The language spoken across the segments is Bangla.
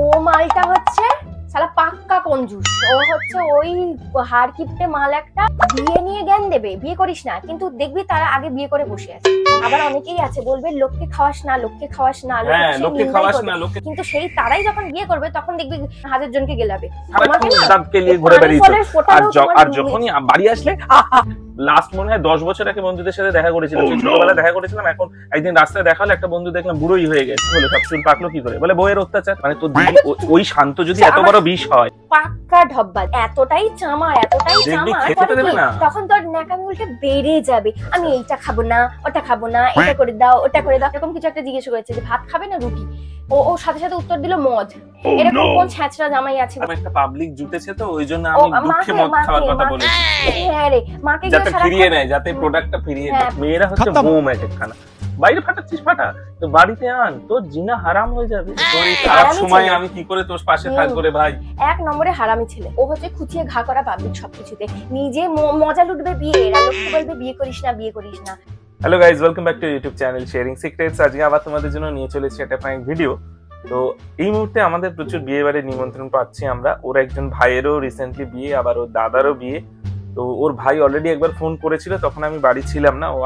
ও মালটা হচ্ছে শালা পাক্কা কঞ্জুস। ও হচ্ছে ওই হাড় কিপটে মাল একটা, বিয়ে নিয়ে জ্ঞান দেবে বিয়ে করিস না, কিন্তু দেখবি তারা আগে বিয়ে করে বসে আছে। আবার অনেকেই আছে বলবে লোককে খাওয়াস না, লোককে খাওয়াস না, লোককে খাওয়াস না, কিন্তু সেই তারাই যখন বিয়ে করবে তখন দেখবি 1000 জনকে গেলাবে। আর যখনই বাড়ি আসলে লাস্ট মনে হয় 10 বছর আগে বন্ধুদের সাথে দেখা করেছিলাম, ছোটবেলায় দেখা করেছিলাম, এখন একদিন রাস্তায় দেখা হলো একটা বন্ধু, দেখলাম বুড়োই হয়ে গেছে। বলে সব চুল পাকলো কি করে? বলে বউয়ের অত্যাচার। মানে তোর ওই শান্ত যদি এত বড় বিষ হয়, পাক্কা ঢব্বা, এতটাই চামার তখন তোর ন্যাকামি উল্টে বেড়ে যাবে। আমি এইটা খাবো না, ওটা খাবো না, এটা করে দাও, ওটা করে দাও। এরকম কিছু একটা জিজ্ঞেস করেছে যে ভাত খাবে না রুটি, ও সাথে সাথে উত্তর দিল মদ। এরকম কোন ছ্যাঁচড়া জামাই আছে? একটা পাবলিক জুটেছে তো ওইজন্য আমি দুঃখে মদ খাওয়ার কথা বলেছি। হ্যাঁ রে, মাকে যাতে ফিরিয়ে নেয়, যাতে প্রোডাক্টটা ফিরিয়ে নেয়। মেয়েরা হচ্ছে বোম এক খানা, বাইরে ফাটাচ্ছিস ফাটা, তো বাড়িতে আন, তোর জিনা হারাম হয়ে যাবে। তোর এই খারাপ সময় আমি কি করে তোর পাশে থাকবো রে ভাই? এক নম্বরে হারামি ছেলে। ও হচ্ছে খুঁচিয়ে ঘা করা পাবলিক সবকিছুতে, নিজে মজা লুটবে বিয়ে, আর লোককে বলবে বিয়ে করিস না, বিয়ে করিস না। Hello guys, welcome back to YouTube channel sharing secrets. আজকে আবার তোমাদের জন্য নিয়ে চলেছি একটা প্র্যাঙ্ক ভিডিও। তো এই মুহূর্তে আমাদের প্রচুর বিয়ে বাড়ির নিমন্ত্রণ পাচ্ছি আমরা। ওর একজন ভাইয়েরও রিসেন্টলি বিয়ে, আবার ওর দাদারও বিয়ে। তো ওর ভাই অলরেডি একবার ফোন করেছিল, তখন আমি বাড়ি ছিলাম না। ও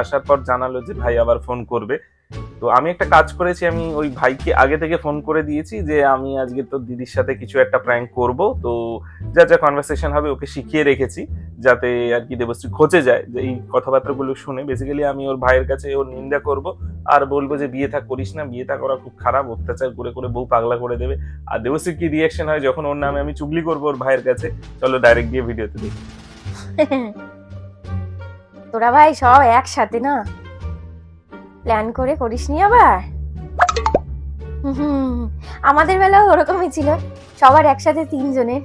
আসার পর জানালো যে ভাই আবার ফোন করবে। তো আমি একটা কাজ করেছি, আমি ওই ভাইকে আগে থেকে ফোন করে দিয়েছি যে আমি আজকে তোর দিদির সাথে কিছু একটা প্র্যাঙ্ক করব। তো যা যা কনভারসেশন হবে ওকে শিখিয়ে রেখেছি, যাতে আর কি দেবশ্রী খোঁজে যায় যে এই কথাবার্তাগুলো শুনে বেসিক্যালি আমি ওর ভাইয়ের কাছে ওর নিন্দা করব আর বলবো যে বিয়ে থা করিস না, বিয়ে থা করা খুব খারাপ, অত্যাচার করে করে বউ পাগলা করে দেবে। আর দেবশ্রী কি রিয়াকশন হয় যখন ওর নামে আমি চুগলি করবো ওর ভাইয়ের কাছে, চলো ডাইরেক্ট গিয়ে ভিডিওতে দেখি। তোরা ভাই সব একসাথে না প্ল্যান করে করিসনি আবার? আমাদের বেলাও ওরকমই ছিল, সবার একসাথে 3 জনের।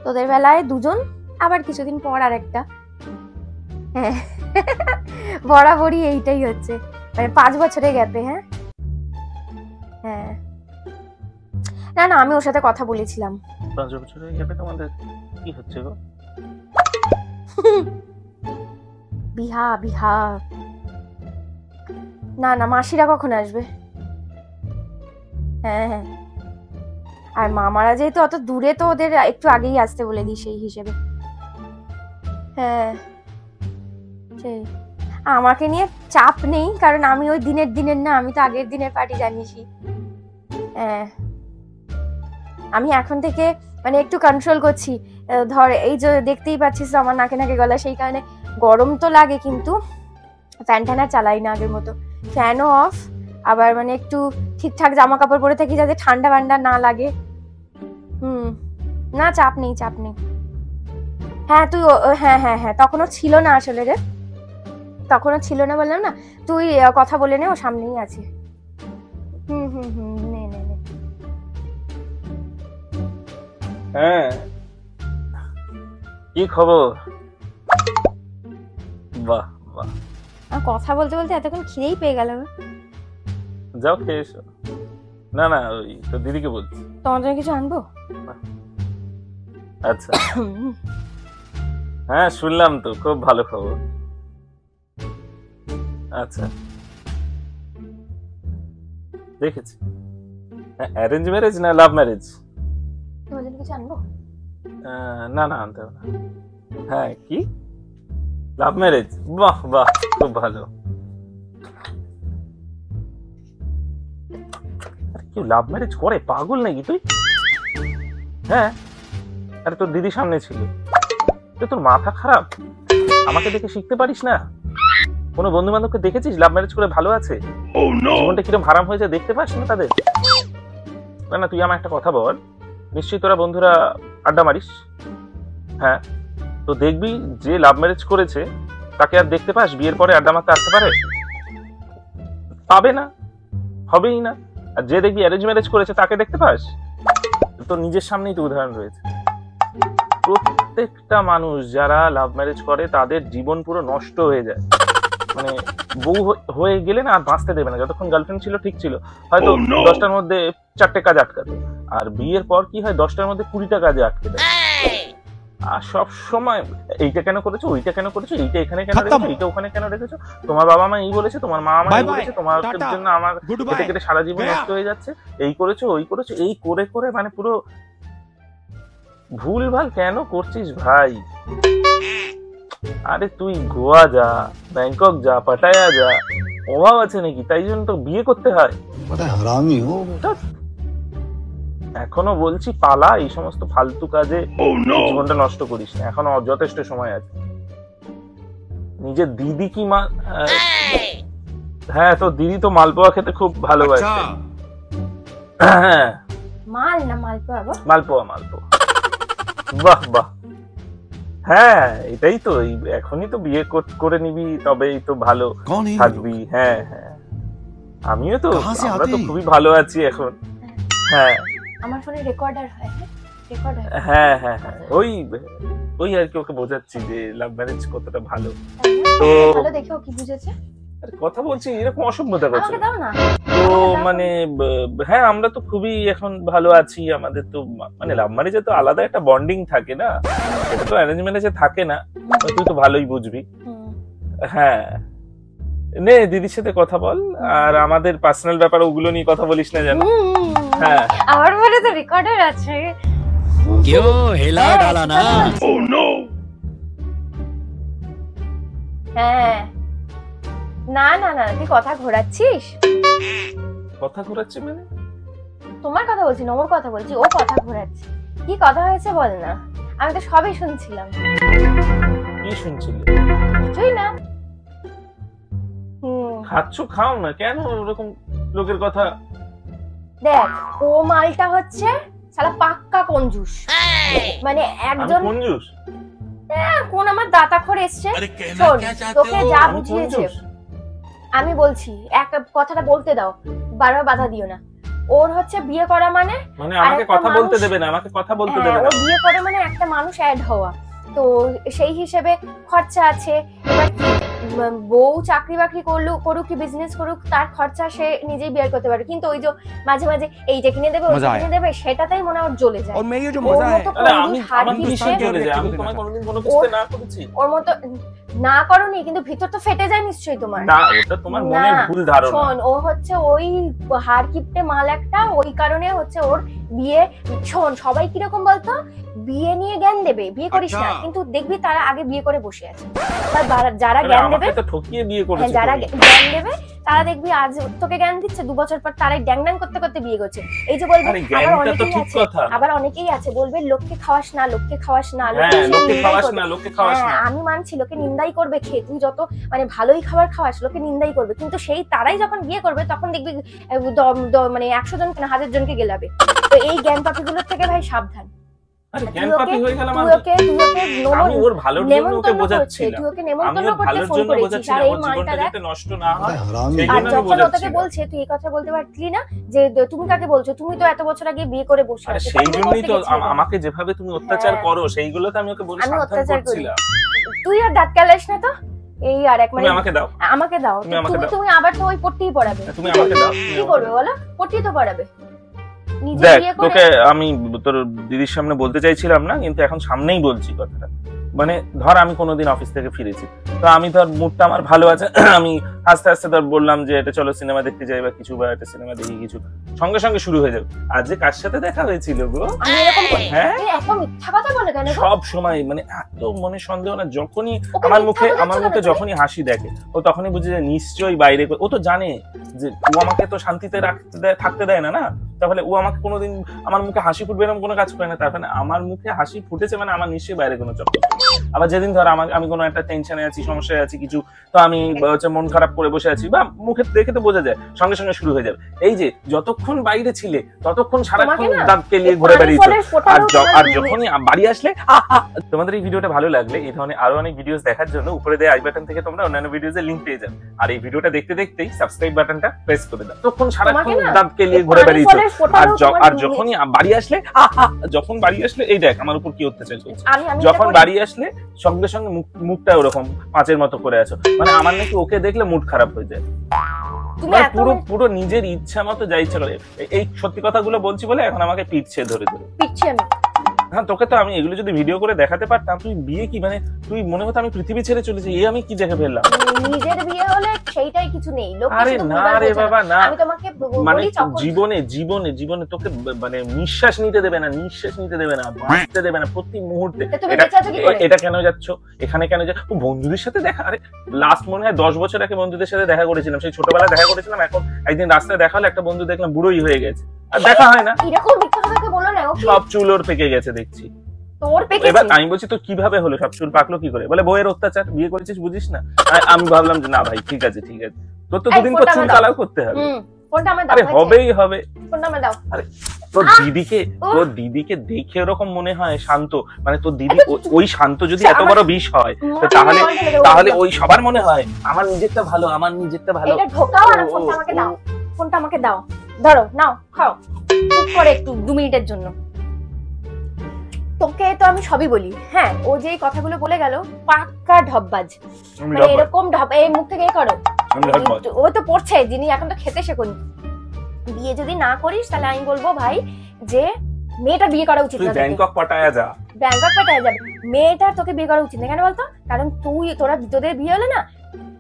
তোদের বেলায় 2 জন, আবার কিছুদিন পর আর একটা। হ্যাঁ, বরাবরই এইটাই হচ্ছে, মানে 5 বছরের গ্যাপে। হ্যাঁ হ্যাঁ, না না, আমি ওর সাথে কথা বলেছিলাম। 5 বছরের গ্যাপে তোমাদের কি হচ্ছে গো? বিহা বিহা না না, মাসিরা কখন আসবে? হ্যাঁ হ্যাঁ, আর মামারা যেহেতু অত দূরে, তো ওদের একটু আগেই আসতে বলে দিই সেই হিসেবে। হ্যাঁ, সেই আমাকে নিয়ে চাপ নেই, কারণ আমি ওই দিনের না, আমি তো আগের দিনের পার্টি জানিসই। হ্যাঁ, আমি এখন থেকে মানে একটু কন্ট্রোল করছি। ধর এই যে দেখতেই পাচ্ছিস আমার নাকে নাকে গলা, সেই কারণে গরম তো লাগে, কিন্তু ফ্যান ট্যান আর চালাই না আগের মতো, ফ্যানও অফ। আবার মানে একটু ঠিকঠাক জামা কাপড় পরে থাকি যাতে ঠান্ডা বান্ডা না লাগে। না, চাপ নেই চাপ নেই। হ্যাঁ তুই, হ্যাঁ হ্যাঁ হ্যাঁ, তখনও ছিল না আসলে রে, তখনও ছিল না বললাম না। তুই কথা বলে নে, ও সামনেই আছে। নে নে নে। হ্যাঁ, কি খবর? বাহ বাহ, কথা বলতে বলতে এতক্ষণ খিদেই পেয়ে গেল। যাও খেয়ে এসো। না না, ওই তো দিদিকে বলছি তোমার জন্য কিছু আনবো। আচ্ছা, হ্যাঁ শুনলাম তো, খুব ভালো খবর। আচ্ছা, দেখেছি। অ্যারেঞ্জ ম্যারেজ না লাভ ম্যারেজ? তোমার জন্য কিছু আনবো? না না, আনতে হবে না। হ্যাঁ, কি লাভ ম্যারেজ? বাহ বাহ, খুব ভালো। কেউ লাভ ম্যারেজ করে? পাগল নাকি তুই? হ্যাঁ, আরে তোর দিদি সামনে ছিল, তোর মাথা খারাপ? আমাকে দেখে শিখতে পারিস না? কোনো বন্ধু বান্ধবকে দেখেছিস লাভ ম্যারেজ করে ভালো আছে? জীবনটা কিরকম হারাম হয়েছে দেখতে পাস না তাদের? না না, তুই আমার একটা কথা বল, নিশ্চয়ই তোরা বন্ধুরা আড্ডা মারিস? হ্যাঁ, তো দেখবি যে লাভ ম্যারেজ করেছে তাকে আর দেখতে পাস বিয়ের পরে আড্ডা মারতে আসতে পারে? পাবে না, হবেই না। আর যে দেখবি অ্যারেঞ্জ ম্যারেজ করেছে তাকে দেখতে পাস? তো নিজের সামনেই তো উদাহরণ রয়েছে। প্রত্যেকটা মানুষ যারা লাভ ম্যারেজ করে তাদের জীবন পুরো নষ্ট হয়ে যায়। মানে বউ হয়ে গেলে না আর বাঁচতে দেবে না। যতক্ষণ গার্লফ্রেন্ড ছিল ঠিক ছিল, হয়তো 10টার মধ্যে 4টে কাজ আটকাতো, আর বিয়ের পর কি হয় 10টার মধ্যে 20টা কাজে আটকে দেয়। আর সব সময় এইটা কেন করেছো, ওইটা কেন করেছো, এইটা এখানে কেন রেখেছো, এইটা ওখানে কেন রেখেছো, তোমার বাবা মা এই বলেছে, তোমার মা মা এই বলেছে, তোমার জন্য আমার কেটে কেটে সারা জীবন নষ্ট হয়ে যাচ্ছে, এই করেছো ওই করেছো, এই করে করে মানে পুরো ভুলভাল কেন করছিস ভাই? আরে তুই গোয়া যা, ব্যাংকক যা, পাটায়া যা, অভাব আছে নাকি? তাই জন্য তো বিয়ে করতে হয়। এখনো বলছি পালা, এই সমস্ত ফালতু কাজে জীবনটা নষ্ট করিস না, এখনো যথেষ্ট সময় আছে। নিজের দিদি কি মা, হ্যাঁ তো দিদি তো মালপোয়া খেতে খুব ভালোবাসে। হ্যাঁ মাল না মালপোয়া গো? মালপোয়া মালপোয়া, বাহ বাহ। হ্যাঁ এটাই তো, এখনই তো বিয়ে করে নিবি, তবেই তো ভালো থাকবি। হ্যাঁ হ্যাঁ আমিও তো, আমরা তো খুবই ভালো আছি এখন। হ্যাঁ আমার ফোনে রেকর্ডার হয়, রেকর্ড হয়। হ্যাঁ হ্যাঁ হ্যাঁ ওই আর কি ওকে বোঝাচ্ছি যে লাভ ম্যারেজ কতটা ভালো। তো ভালো দেখে ও কি বুঝেছে? কথা বলছি এরকম অসভ্যতা করছে আমাকে দাও না। তো মানে হ্যাঁ আমরা তো খুবই এখন ভালো আছি। আমাদের তো মানে লাভ ম্যারেজে তো আলাদা একটা বন্ডিং থাকে না, এটা তো অ্যারেঞ্জ ম্যারেজে থাকে না, তুই তো ভালোই বুঝবি। হ্যাঁ নে দিদির সাথে কথা বল, আর আমাদের পার্সোনাল ব্যাপার ওগুলো নিয়ে কথা বলিস না জানো। হ্যাঁ আমার ফোনে তো রেকর্ডার আছে। क्यों हिला डाला ना? Oh no! হ্যাঁ না না না তুই কথা ঘোরাচ্ছিস। কথা ঘোরাচ্ছি মানে? তোমার কথা বলছি না, ওর কথা বলছি। ও কথা ঘোরাচ্ছে। কি কথা হয়েছে বল না, আমি তো সবই শুনছিলাম। কি শুনছিলি? কিছুই না। খাচ্ছ খাও না, কেন ওরকম লোকের কথা? দেখ ও মালটা হচ্ছে শালা পাক্কা কঞ্জুস, মানে একজন কঞ্জুস। কোন আমার দাতাখোর এসছে। শোন তোকে যা বুঝিয়েছে আমি বলছি, এক কথাটা বলতে দাও, বারবার বাধা দিও না। ওর হচ্ছে বিয়ে করা মানে আমাকে কথা বলতে দেবে না, আমাকে কথা বলতে দেবে না। ও বিয়ে করে মানে একটা মানুষ অ্যাড হওয়া, তো সেই হিসেবে খরচা আছে। এবার বউ চাকরি বাকরি করুক কি বিজনেস করুক, তার খরচা সে নিজেই বিয়ে করতে পারে, কিন্তু ওই যে মাঝে মাঝে এইটা কিনে দেবে ওইটা কিনে দেবে, সেটাতেই মনে হয় জ্বলে যায়। ওর মতো না করনি, কিন্তু ভিতর তো ফেটে যায় নিশ্চয়ই তোমার। না ওটা তোমার মনের ভুল ধারণা। শোন ও হচ্ছে ওই হাড় কিপটে মাল একটা, ওই কারণে হচ্ছে ওর বিয়ে। শোন সবাই কিরকম বলতো, বিয়ে নিয়ে জ্ঞান দেবে, বিয়ে করিস না, কিন্তু দেখবি তারা আগে বিয়ে করে বসে আছে। যারা জ্ঞান দেবে, যারা জ্ঞান দেবে তারা দেখবি আজ তোকে জ্ঞান দিচ্ছে, 2 বছর পর তারাই ড্যাং ড্যাং করতে করতে বিয়ে করছে। এই যে বলবে আবার অনেকেই আছে বলবে লোককে খাওয়াস না, লোককে খাওয়াস না, আমি মানছি লোকে নিন্দাই করবে, খেয়ে তুই যত মানে ভালোই খাবার খাওয়াস লোকে নিন্দাই করবে, কিন্তু সেই তারাই যখন বিয়ে করবে তখন দেখবি মানে 100 জনকে না 1000 জনকে গেলাবে। তো এই জ্ঞান পাখিগুলোর থেকে ভাই সাবধান। বলছে তুই এই কথা বলতে পারলি না যে তুমি কাকে বলছো, তুমি তো এত বছর আগে বিয়ে করে বসে আছো। সেই জন্যই তো আমাকে যেভাবে তুমি অত্যাচার করো সেইগুলো তো আমি ওকে বলে সাবধান করছিলাম। তুই আর দাঁত কেলাস না তো। এই আর এক মানে আমাকে দাও, আমাকে দাও, তুমি আবার তো ওই পট্টিই পড়াবে। তুমি আমাকে দাও, কি করবে বলো? পট্টি তো পড়াবে। দেখ তোকে আমি তোর দিদির সামনে বলতে চাইছিলাম না, কিন্তু এখন সামনেই বলছি কথাটা। মানে ধর আমি কোনোদিন অফিস থেকে ফিরেছি, তো আমি ধর মুডটা আমার ভালো আছে, আমি আস্তে আস্তে ধর বললাম যে এটা চলো সিনেমা দেখতে যাই বা কিছু, বা একটা সিনেমা দেখি কিছু, সঙ্গে সঙ্গে শুরু হয়ে যাবে আজ যে কার সাথে দেখা হয়েছিল গো। হ্যাঁ সব সময় মানে এত মনে সন্দেহ না, যখনই আমার মুখে যখনই হাসি দেখে ও তখনই বুঝে যায় নিশ্চয়ই বাইরে। ও তো জানে যে ও আমাকে তো শান্তিতে থাকতে দেয় না, তাহলে ও আমাকে কোনোদিন আমার মুখে হাসি ফুটবে এরকম কোনো কাজ করে না, তার মানে আমার মুখে হাসি ফুটেছে মানে আমার নিশ্চয়ই বাইরে কোনো চক্কর। আবার যেদিন ধর আমি কোনো একটা টেনশনে আছি, সমস্যায় আছি কিছু, তো আমি হচ্ছে মন খারাপ করে বসে আছি, বা মুখে দেখে তো বোঝা যায়, সঙ্গে সঙ্গে শুরু হয়ে যাবে এই যে যতক্ষণ বাইরে ছিলে ততক্ষণ সারাক্ষণ দাঁত কেলিয়ে ঘুরে বেরিয়েছো, আর যখনই বাড়ি আসলে। তোমাদের এই ভিডিওটা ভালো লাগলে এই ধরনের আরো অনেক ভিডিওস দেখার জন্য উপরে দেওয়া আই বাটন থেকে তোমরা অন্যান্য ভিডিওসের লিংক পেয়ে যাবে, আর এই ভিডিওটা দেখতে দেখতেই সাবস্ক্রাইব বাটনটা প্রেস করে দাও, তখন সারাক্ষণ দাঁত কেলিয়ে ঘুরে বেরিয়েছো। আর যখনই বাড়ি আসলে এই দেখ আমার উপর কি অত্যাচার করছে, যখন বাড়ি আসলে সঙ্গে সঙ্গে মুখটা ওরকম পাঁচের মতো করে আছো, মানে আমার নাকি ওকে দেখলে মুড খারাপ হয়ে যায়, পুরো নিজের ইচ্ছা মতো যা ইচ্ছা করে। এই সত্যি কথাগুলো বলছি বলে এখন আমাকে পিটছে ধরে আমি হ্যাঁ তোকে তো আমি এগুলো যদি ভিডিও করে দেখাতে পারতাম, তুই বিয়ে কি মানে তুই মনে হতো আমি পৃথিবী ছেড়ে চলেছি, এই আমি কি দেখে ফেললাম। নিজের বিয়ে হলে সেইটাই কিছু নেই, লোক আরে না রে বাবা না, আমি তোমাকে মানে বলি তখন জীবনে জীবনে জীবনে তোকে মানে নিঃশ্বাস নিতে দেবে না, নিঃশ্বাস নিতে দেবে না, বাঁচতে দেবে না প্রতি মুহূর্তে। তুমি বেঁচে আছো কি করে? এটা কেন যাচ্ছ, এখানে কেন যাচ্ছ, ও বন্ধুদের সাথে দেখা, আরে লাস্ট মনে হয় 10 বছর আগে বন্ধুদের সাথে দেখা করেছিলাম, সেই ছোটবেলায় দেখা করেছিলাম, এখন একদিন রাস্তায় দেখা হলো, একটা বন্ধু দেখলাম বুড়োই হয়ে গেছে, আর দেখা হয় না। এরকম মিথ্যা কথা বলো না, ওকে সব চুল ওর পেকে গেছে দেখছি। তোর পেকেছে? এবার আমি বলছি তো কিভাবে হলো, সব চুল পাকলো কি করে? বলে বইয়ের অত্যাচার, বিয়ে করেছিস বুঝিস না। আমি ভাবলাম যে না ভাই ঠিক আছে ঠিক আছে, তোর তো দুদিন পর চুল কালার করতে হবে। ফোনটা আমার দাও। আরে হবেই হবে, ফোনটা আমার দাও। আরে তোর দিদিকে দেখে ওরকম মনে হয় শান্ত, মানে তোর দিদি ওই শান্ত যদি এত বড় বিষ হয় তাহলে ওই সবার মনে হয় আমার নিজেরটা ভালো, আমার নিজেরটা ভালো। এটা ঢোকাও আর ফোনটা আমাকে দাও, ফোনটা আমাকে দাও, ধরো নাও খাও, চুপ করে একটু 2 মিনিটের জন্য। তোকে তো আমি সবই বলি, হ্যাঁ ও যে কথাগুলো বলে গেল পাক্কা ঢপবাজ, মানে এরকম ঢপ এই মুখ থেকে করো। ও তো পড়ছে, যিনি এখন তো খেতে শেখনি। বিয়ে যদি না করিস তাহলে আমি বলবো ভাই যে মেয়েটা বিয়ে করা উচিত না, ব্যাংকক পাঠায়া যা, ব্যাংকক পাঠায়া যাবে, মেয়েটার তোকে বিয়ে করা উচিত না। কেন বলতো? কারণ তোদের বিয়ে হলে না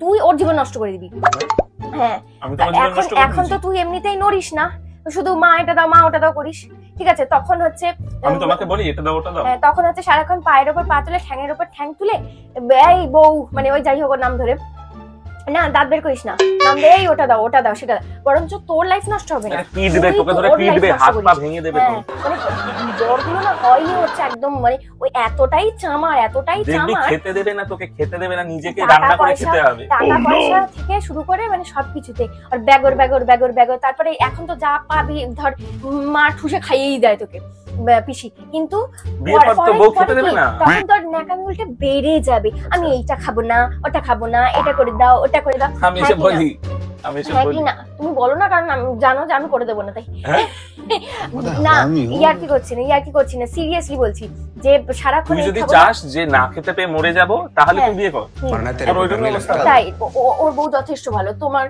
তুই ওর জীবন নষ্ট করে দিবি। হ্যাঁ এখন তো তুই এমনিতেই নড়িস না, শুধু মা এটা দাও মা ওটা দাও করিস, ঠিক আছে? তখন হচ্ছে আমি তোমাকে বলি এটা দাও ওটা দাও, হ্যাঁ তখন হচ্ছে সারাক্ষণ পায়ের উপর পা তুলে ঠ্যাঙের উপর ঠ্যাং তুলে এই বউ মানে ওই যাই হোক নাম ধরে না দাঁত বের করিস না, নাম দে এই ওটা দাও সেটা দাও, বরঞ্চ তোর লাইফ নষ্ট হবে না, পিটবে তোকে ধরে পিটবে, হাত পা ভেঙে দেবে। মানে জ্বরগুলো না হয়নি হচ্ছে একদম, মানে ওই এতটাই চামার খেতে দেবে না, তোকে খেতে দেবে না, নিজেকে রান্না করে খেতে হবে। টাকা পয়সা থেকে শুরু করে মানে সবকিছুতে আর ব্যাগর, তারপরে এখন তো যা পাবি ধর মা ঠুসে খাইয়েই দেয় তোকে পিসি, কিন্তু তখন তোর ন্যাকাঙ্গুলটা বেড়ে যাবে, আমি এইটা খাবো না ওটা খাবো না, এটা করে দাও ওটা করে দাও। আমি এসে বলি, হ্যাঁ কি না তুমি বলো না, কারণ আমি জানো যে আমি করে দেবো না তাই। না ইয়ার্কি করছি না সিরিয়াসলি বলছি যে সারাক্ষণ তুই যদি চাস যে না খেতে পেয়ে মরে যাব তাহলে তুই বিয়ে কর। তাই ওর বউ যথেষ্ট ভালো, তোমার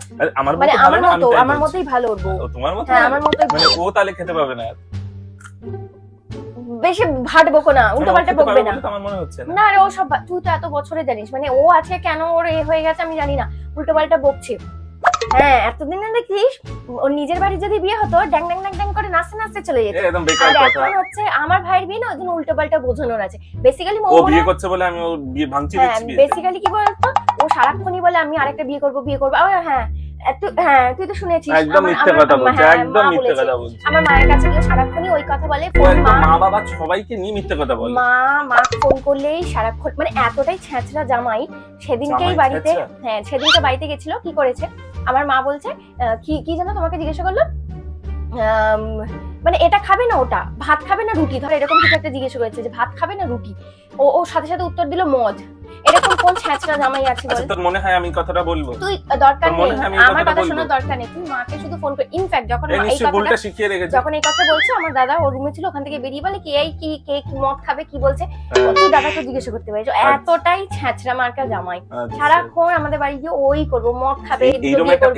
মানে আমার মতোই ভালো ওর বউ, তোমার মতো আমার মতোই মানে ও তাহলে খেতে পাবে না, বেশি ভাট বকো না, উল্টো পাল্টা বকবে না। আমার মনে হচ্ছে না রে ও সব তুই তো এত বছরে জানিস, মানে ও আছে কেন ওর এ হয়ে গেছে আমি জানি না, উল্টো পাল্টা বকছে। হ্যাঁ এতদিন দেখিস ওর নিজের বাড়ি যদি বিয়ে হতো ড্যাং ড্যাং ড্যাং ড্যাং করে নাচতে চলে যেত, আর এখন হচ্ছে আমার ভাইয়ের বিয়ে না ওই জন্য উল্টো পাল্টা বোঝানোর আছে। বেসিক্যালি ও বিয়ে করছে বলে আমি ও বিয়ে ভাঙচি দিচ্ছি। বেসিক্যালি কি বলতো ও সারাক্ষণই বলে আমি আরেকটা বিয়ে করব হ্যাঁ তুই তো শুনেছিস একদম মিথ্যে কথা বলছিস, একদম মিথ্যে কথা বলছিস। আমার মায়ের কাছে গিয়ে সারাক্ষণই ওই কথা বলে, মা বাবা সবাইকে নিয়ে মিথ্যে কথা বলে। মা ফোন করলেই সারাক্ষণ মানে এতটাই ছেঁচড়া জামাই। সেদিনকেই বাড়িতে সেদিনকে বাড়িতে গেছিল, কি করেছে আমার মা বলছে কি জানো তোমাকে জিজ্ঞাসা করলো মানে এটা খাবে না ওটা, ভাত খাবে না রুটি, ধর এরকম কিছু একটা জিজ্ঞাসা করেছে যে ভাত খাবে না রুটি, ও সাথে সাথে উত্তর দিল মদ। এরকম কোন ছ্যাঁচড়া জামাই আছে বল? তোর মনে হয় আমি কথাটা বলবো? তুই দরকার নেই আমার কথা শোনার দরকার নেই, তুই মাকে শুধু ফোন করে। ইনফ্যাক্ট যখন এই কথা বলছো আমার দাদা ওর রুমে ছিল, ওখান থেকে বেরিয়ে বলে কি এই কি মদ খাবে কি বলছে, তুই দাদাকে জিজ্ঞাসা করতে পারিস। এতটাই ছ্যাঁচড়া মার্কা জামাই, সারাক্ষণ আমাদের বাড়ি গিয়ে ওই করবো মদ খাবে।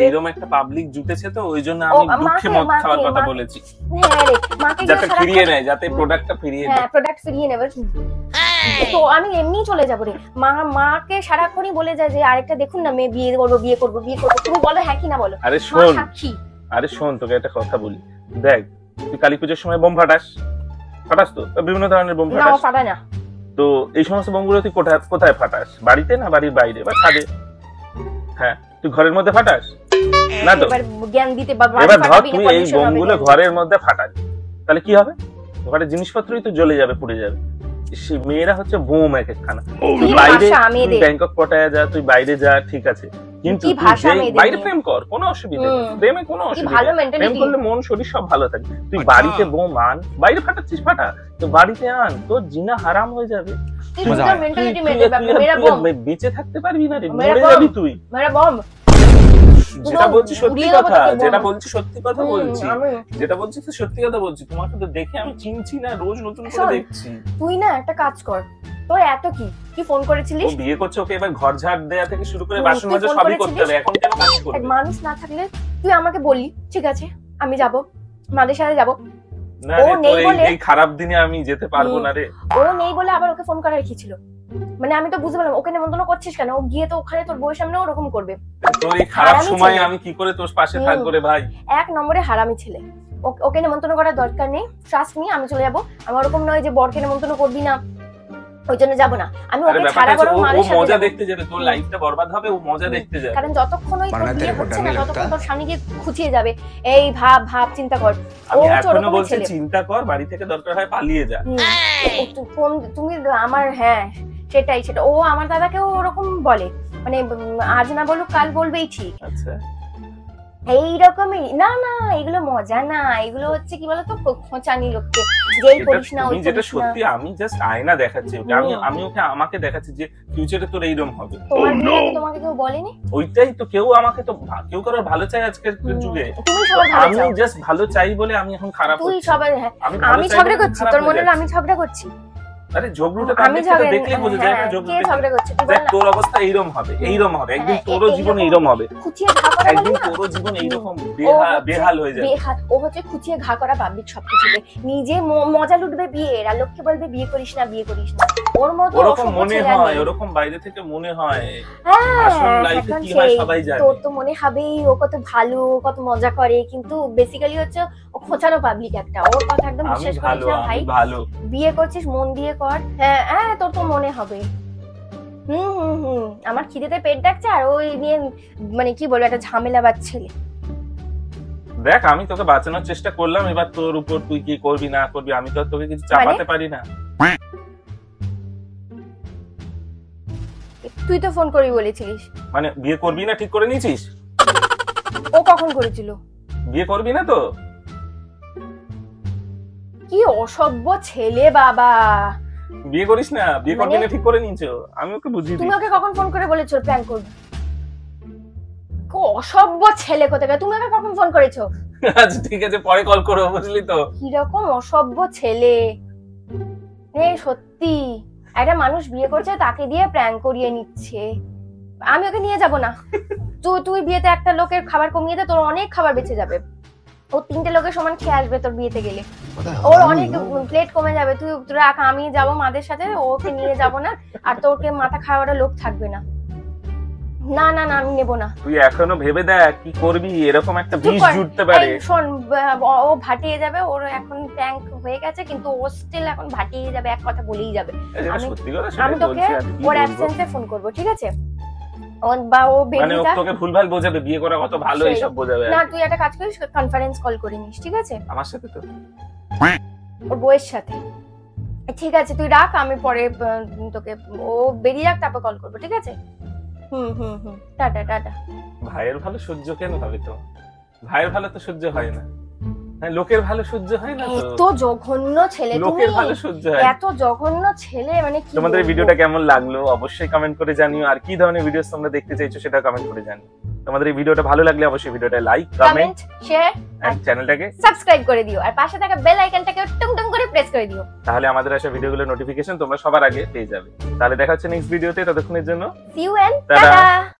এরকম একটা পাবলিক জুটেছে তো ওই জন্য আমি দুঃখে মদ খাওয়ার কথা বলেছি। হ্যাঁ রে মাকে যাতে ফিরিয়ে নেয়, যাতে প্রোডাক্টটা ফিরিয়ে নেয়। হ্যাঁ প্রোডাক্ট ফিরিয়ে নেবে তো আমি এমনি চলে যাবো রে। মাকে সারাক্ষণই বলে যায় যে আরেকটা দেখুন না মেয়ে বিয়ে করবো। তুমি বলো হ্যাঁ কি না বলো? আরে শোন তোকে একটা কথা বলি, দেখ তুই কালী পুজোর সময় বোম ফাটাস তো বিভিন্ন ধরনের বোম ফাটাস। ফাটাই না তো এই সমস্ত বোমগুলো তুই কোথায় ফাটাস? বাড়িতে না বাড়ির বাইরে বা ছাদে? হ্যাঁ তুই ঘরের মধ্যে ফাটাস না তো? জ্ঞান দিতে এবার ধর তুই এই বোমগুলো ঘরের মধ্যে ফাটাস, তাহলে কি হবে? ঘরের জিনিসপত্রই তো জ্বলে যাবে, পুড়ে যাবে। মেয়েরা হচ্ছে বোম এক একখানা। তুই বাইরে ব্যাংকক পটায় যা, তুই বাইরে যা ঠিক আছে, কিন্তু বাইরে প্রেম কর, কোনো অসুবিধা নেই, প্রেমে কোনো অসুবিধা নেই, প্রেম করলে মন শরীর সব ভালো থাকে। তুই বাড়িতে বোম আন, বাইরে ফাটাচ্ছিস ফাটা, তো বাড়িতে আন, তোর জিনা হারাম হয়ে যাবে, বেঁচে থাকতে পারবি না রে, মরে যাবি তুই। যেটা বলছি সত্যি কথা বলছি, তোমাকে তো দেখে আমি চিনছি না, রোজ নতুন করে দেখছি। তুই না একটা কাজ কর, তোর এত কি ফোন করেছিলিস? ও বিয়ে করছে, ওকে এবার ঘর ঝাড় দেয়া থেকে শুরু করে বাসন মাজা সবই করতে হবে, এখন কেন কাজ করবে? মানুষ না থাকলে তুই আমাকে বলি ঠিক আছে আমি যাব, মাদের সাথে যাব, না ও রে, নেই তোর বলে- এই খারাপ দিনে আমি যেতে পারবো না রে। ও নেই বলে আবার ওকে ফোন করার কি ছিল? মানে আমি তো বুঝতে পারলাম ওকে নেমন্তন্ন করছিস কেন? ও গিয়ে তো ওখানে তোর বউয়ের সামনে ওরকম করবে। তোর এই খারাপ হারামি সময় ছেলে। আমি কি করে তোর পাশে থাকবো রে ভাই? এক নম্বরে হারামি ছেলে। ওকে নেমন্তন্ন করার দরকার নেই, ট্রাস্ট মি, আমি চলে যাবো। আমার ওরকম নয় যে বরকে নেমন্তন্ন করবি না ওই জন্য যাবো না। আমি আরে ওকে ব্যাপারটা ছাড়া হচ্ছে বরং ও মাদের সাথে মজা যাবো। দেখতে যাবে, তোর লাইফটা বরবাদ হবে, ও মজা দেখতে যাবে। কারণ যতক্ষণ ওই তোর মারনা বিয়ে তেরে হচ্ছে को না डर नहीं ততক্ষণ लगता? তোর স্বামী গিয়ে খুঁচিয়ে যাবে, এই ভাব চিন্তা কর। ও আমি হচ্ছে এখনো ওরকমই বলছি ছেলে। চিন্তা কর, বাড়ি থেকে দরকার হয় পালিয়ে যা। তুমি আমার, হ্যাঁ সেটা ও আমার দাদাকেও ওরকম বলে, মানে আজ না বলুক কাল বলবেই ঠিক। আচ্ছা, এইরকমই না না, এগুলো মজা না, এগুলো হচ্ছে কি বলতো খোঁচানি লোককে, যেই এটা করিস না ওই তুমি যেটা করিস না। সত্যি, আমি জাস্ট আয়না দেখাচ্ছি ওকে, আমি ওকে আমাকে দেখাচ্ছি যে ফিউচারে তোর এইরকম হবে। তোমার বিয়ে আগে তোমাকে কেউ বলেনি? ওইটাই তো, কেউ আমাকে তো কেউ কারোর ভালো চাই আজকের যুগে। তুমি সবার ভালো আমি চাও, জাস্ট ভালো চাই বলে আমি এখন খারাপ তুই হচ্ছি। সবার, হ্যাঁ ভালো আমি চাই ঝগড়া বলে করছি, খারাপ তোর হয়ে মনে হলো যাচ্ছি। আমি ঝগড়া করছি? আরে ঝগড়ুটা আমি ঝগড়া, দেখলেই বোঝা যায় না হ্যাঁ, কে ঝগড়ুটা ঝগড়া করছে তুই বল দেখ না। তোর অবস্থা এইরকম হবে, এইরকম হবে একদিন, হ্যাঁ, তোরও জীবন এইরকম হবে খুঁচিয়ে ঘা করা বলে একদিন, না? তোরও জীবন এইরকম ও হচ্ছে বেহাল হয়ে যাবে। বেহাল, ও হচ্ছে খুঁচিয়ে ঘা করা পাবলিক সবকিছুতে, নিজে মজা লুটবে বিয়ের, আর লোককে বলবে বিয়ে করিস না বিয়ে করিস না। ওর মতো ওরকম অসভ্য মনে ছেলে আর হয়, নেই। ওরকম বাইরে থেকে মনে হয়, হ্যাঁ, আসল লাইফে এখন কি হয় সেই, সবাই জানে। তোর তো মনে হবেই ও কত ভালো, কত মজা করে, কিন্তু বেসিক্যালি হচ্ছে ও খোঁচানো পাবলিক একটা। ওর কথা একদম আমি বিশ্বাস ভালো, করিস না ভাই। আমি ভালো। বিয়ে করছিস মন দিয়ে কর, হ্যাঁ হ্যাঁ তোর তো মনে হবে। আমার খিদেতে পেট ডাকছে আর ওই নিয়ে মানে কি বলবো, একটা ঝামেলাবাজ ছেলে। দেখ আমি তোকে বাঁচানোর চেষ্টা করলাম, এবার তোর উপর তুই কি করবি না করবি, আমি তো আর তোকে কিছু চাপাতে পারি না। তুই তো ফোন করবি বলেছিলিস, মানে বিয়ে করবি না ঠিক করে নিয়েছিস? ও কখন করেছিল? বিয়ে করবি না তো? কি অসভ্য ছেলে বাবা। বিয়ে করিস না, বিয়ে করবি মানে? না ঠিক করে নিয়েছো, আমি ওকে বুঝিয়ে তুমি দিই। ওকে কখন ফোন করে বলেছো প্ল্যান করবে? কি অসভ্য ছেলে কোথাকার, তুমি ওকে কখন ফোন করেছো? আচ্ছা ঠিক আছে, পরে কল করো, বুঝলি তো? কিরকম অসভ্য ছেলে রে, সত্যি একটা মানুষ বিয়ে করছে তাকে দিয়ে প্র্যাঙ্ক করিয়ে নিচ্ছে। আমি ওকে নিয়ে যাব না। তুই বিয়েতে একটা লোকের খাবার কমিয়ে দে, তোর অনেক খাবার বেঁচে যাবে। ও 3টে লোকের সমান খেয়ে আসবে তোর বিয়েতে গেলে, ওর অনেক প্লেট কমে যাবে। তুই রাখ, আমি যাব মাদের সাথে, ওকে নিয়ে যাব না। আর তোকে মাথা খাওয়ার লোক থাকবে না। না না না, আমি নেবো না। তুই এখনো ভেবে দেখ কি করবি, এরকম একটা চুপ বিষ কর। জুটতে পারে। এই শোন, ও ভাটিয়ে যাবে, ওর এখন প্র্যাঙ্ক হয়ে গেছে কিন্তু ও স্টিল এখন ভাটিয়ে যাবে, এক কথা বলেই যাবে। এই যেটা আমি- সত্যি কথা আমি সেটাই তোকে বলছি, আর কি ওর বলবো। অ্যাবসেন্সে ফোন করব, ঠিক আছে? বা ও মানে বেরিয়ে ও যা। তোকে ভুলভাল বোঝাবে, বিয়ে করা কত ভালো সেই। এইসব বোঝাবে আর না কি। তুই একটা কাজ করিস, কনফারেন্স কল করে নিস, ঠিক আছে? আমার সাথে তো ওর বউয়ের সাথে। ঠিক আছে তুই রাখ, আমি পরে তোকে, ও বেরিয়ে যাক তারপর কল করবো, ঠিক আছে? Tata tata. ভাইয়ের ভালো সহ্য কেন হবে তো? ভাইয়ের ভালো তো সহ্য হয় না, হ্যাঁ, লোকের ভালো সহ্য হয় না এত তো? জঘন্য ছেলে তুমি, লোকের ভালো সহ্য হয়। এত জঘন্য ছেলে, মানে কি তোমাদের এই বলবো? ভিডিওটা কেমন লাগলো অবশ্যই কমেন্ট করে জানিও, আর কি ধরনের ভিডিও তোমরা দেখতে চাইছো সেটা কমেন্ট করে জানিও। তোমাদের এই ভিডিওটা ভালো লাগলে অবশ্যই ভিডিওটা like, comment comment, share and চ্যানেলটাকে, সাবস্ক্রাইব করে দিও, আর পাশে থাকা বেল আইকনটাকে টুং টুং করে প্রেস করে দিও। তাহলে আমাদের আসা ভিডিওগুলোর নোটিফিকেশন তোমরা সবার আগে পেয়ে যাবে। তাহলে দেখা হচ্ছে নেক্সট ভিডিওতে, ততক্ষণের জন্য See you and Ta-da! ta-da!